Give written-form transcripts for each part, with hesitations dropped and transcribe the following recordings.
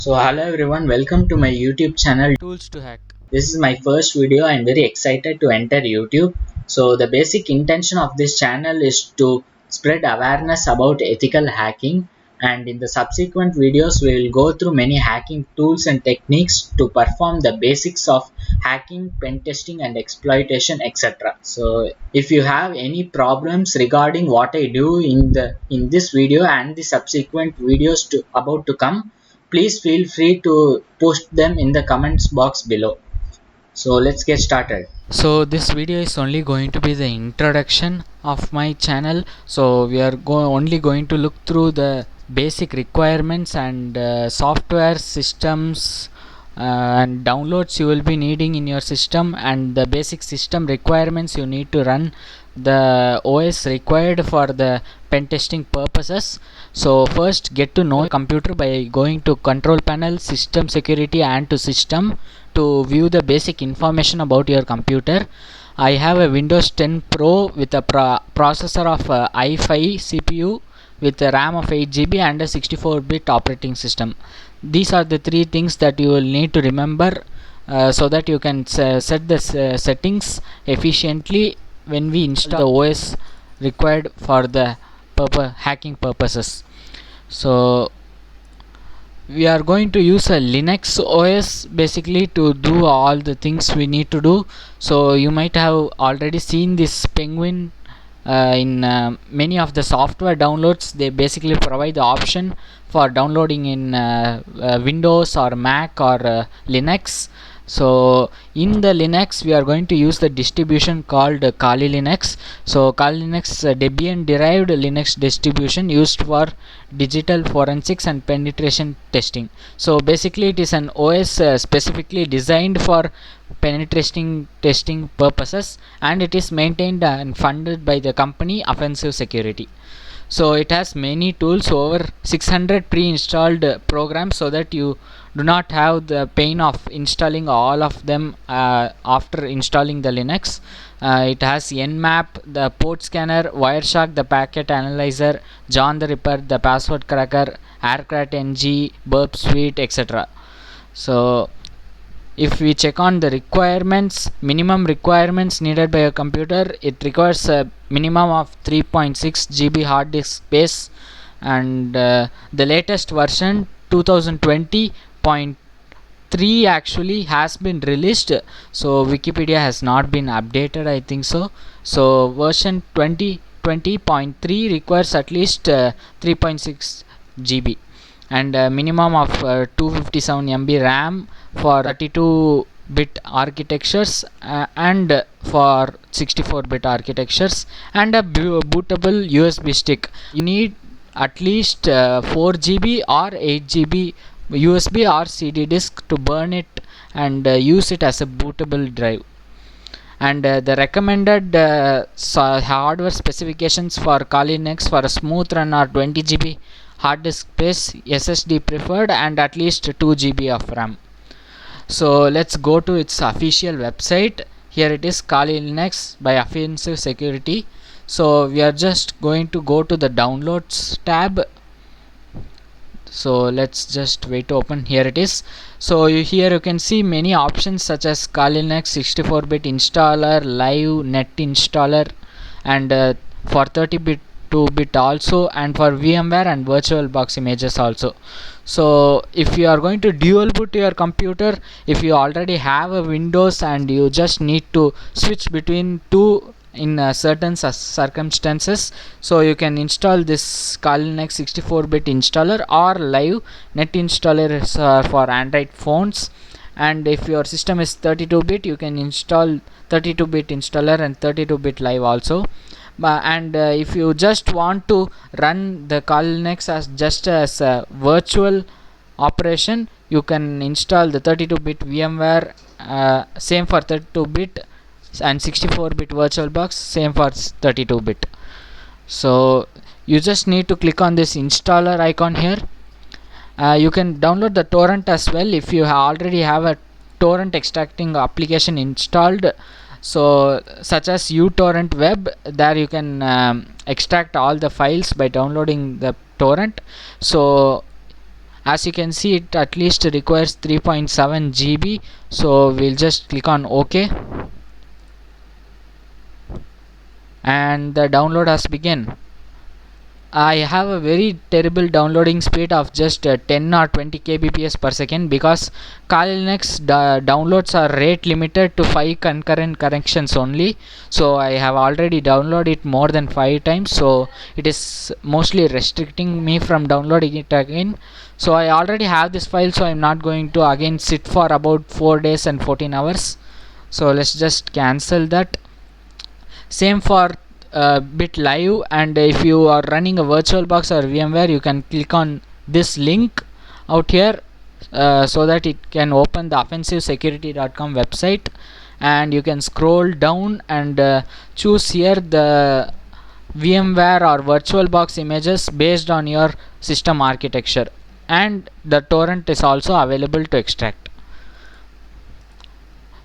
So hello everyone, welcome to my YouTube channel. Tools to hack. This is my first video. I'm very excited to enter YouTube. So the basic intention of this channel is to spread awareness about ethical hacking, and in the subsequent videos we will go through many hacking tools and techniques to perform the basics of hacking, pen testing and exploitation, etc. So if you have any problems regarding what I do in this video and the subsequent videos about to come, please feel free to post them in the comments box below. So let's get started. So this video is only going to be the introduction of my channel. So we are only going to look through the basic requirements and software systems and downloads you will be needing in your system, and the basic system requirements you need to run the OS required for the pen testing purposes. So first, get to know computer by going to control panel, system security and to system to view the basic information about your computer. I have a Windows 10 Pro with a processor of i5 CPU with a RAM of 8 GB and a 64-bit operating system. These are the three things that you will need to remember so that you can set the settings efficiently when we install the OS required for the hacking purposes. So we are going to use a Linux OS basically to do all the things we need to do. So you might have already seen this Penguin in many of the software downloads. They basically provide the option for downloading in Windows or Mac or Linux. So in the Linux we are going to use the distribution called Kali Linux. So Kali Linux Debian derived Linux distribution used for digital forensics and penetration testing. So basically it is an OS specifically designed for penetration testing purposes, and it is maintained and funded by the company Offensive Security. So it has many tools, over 600 pre-installed programs, so that you do not have the pain of installing all of them after installing the Linux. It has Nmap, the port scanner, Wireshark, the packet analyzer, John the Ripper, the password cracker, Aircraft NG, Burp Suite, etc. So if we check on the requirements, minimum requirements needed by a computer, it requires a minimum of 3.6 GB hard disk space, and the latest version 2020.3 actually has been released. So Wikipedia has not been updated, I think so. So version 2020.3 requires at least 3.6 GB, and minimum of 257 MB RAM for 32-bit architectures and for 64-bit architectures, and a bootable USB stick. You need at least 4 GB or 8 GB USB or CD disk to burn it and use it as a bootable drive. And the recommended hardware specifications for Kali Linux for a smooth run are 20 GB hard disk space, SSD preferred, and at least 2 GB of RAM. So let's go to its official website. Here it is, Kali Linux by Offensive Security. So we are just going to go to the downloads tab. So let's just wait to open. Here it is. So here you can see many options such as Kali Linux 64-bit installer, live net installer, and for 30-bit 2-bit also, and for VMware and VirtualBox images also. So if you are going to dual boot your computer, if you already have a Windows and you just need to switch between two in certain circumstances, so you can install this Kali Linux 64-bit installer or live net installer for Android phones. And if your system is 32-bit, you can install 32-bit installer and 32-bit live also. And if you just want to run the Kali Linux as just as a virtual operation, you can install the 32-bit VMware, same for 32-bit, and 64-bit VirtualBox, same for 32-bit. So you just need to click on this installer icon here. You can download the torrent as well if you already have a torrent extracting application installed, so such as uTorrent Web. There you can extract all the files by downloading the torrent. So As you can see, it at least requires 3.7 GB. So we'll just click on OK, and the download has begun. I have a very terrible downloading speed of just 10 or 20 kbps per second, because Kali Linux downloads are rate limited to 5 concurrent connections only. So I have already downloaded it more than 5 times, so it is mostly restricting me from downloading it again. So I already have this file, so I'm not going to again sit for about 4 days and 14 hours. So let's just cancel that. Same for BitLive, and if you are running a VirtualBox or VMware, you can click on this link out here, so that it can open the offensivesecurity.com website, and you can scroll down and choose here the VMware or VirtualBox images based on your system architecture, and the torrent is also available to extract.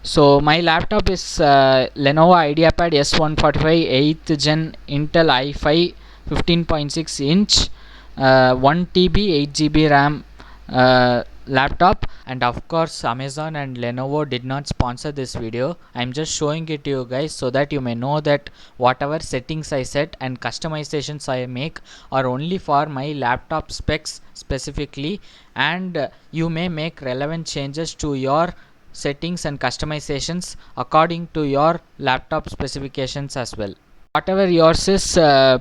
So my laptop is Lenovo IdeaPad S145 8th Gen Intel i5 15.6 inch 1 TB 8 GB RAM laptop. And of course, Amazon and Lenovo did not sponsor this video. I'm just showing it to you guys so that you may know that whatever settings I set and customizations I make are only for my laptop specs specifically, and you may make relevant changes to your settings and customizations according to your laptop specifications as well. Whatever yours is,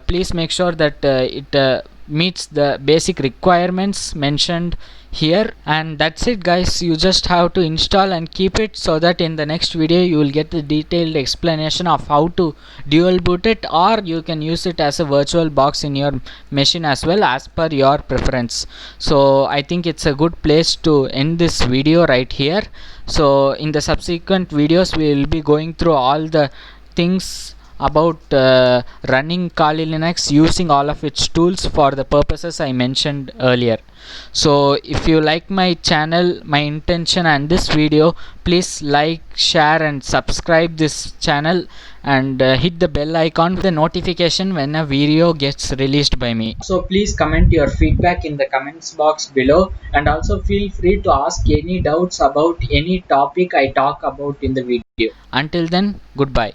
please make sure that it meets the basic requirements mentioned here. And that's it guys, you just have to install and keep it, so that in the next video you will get the detailed explanation of how to dual boot it, or you can use it as a virtual box in your machine as well, as per your preference. So I think it's a good place to end this video right here. So in the subsequent videos we will be going through all the things about running Kali Linux using all of its tools for the purposes I mentioned earlier. So if you like my channel, my intention and this video, please like, share and subscribe this channel, and hit the bell icon with the notification when a video gets released by me. So please comment your feedback in the comments box below, and also feel free to ask any doubts about any topic I talk about in the video. Until then, goodbye.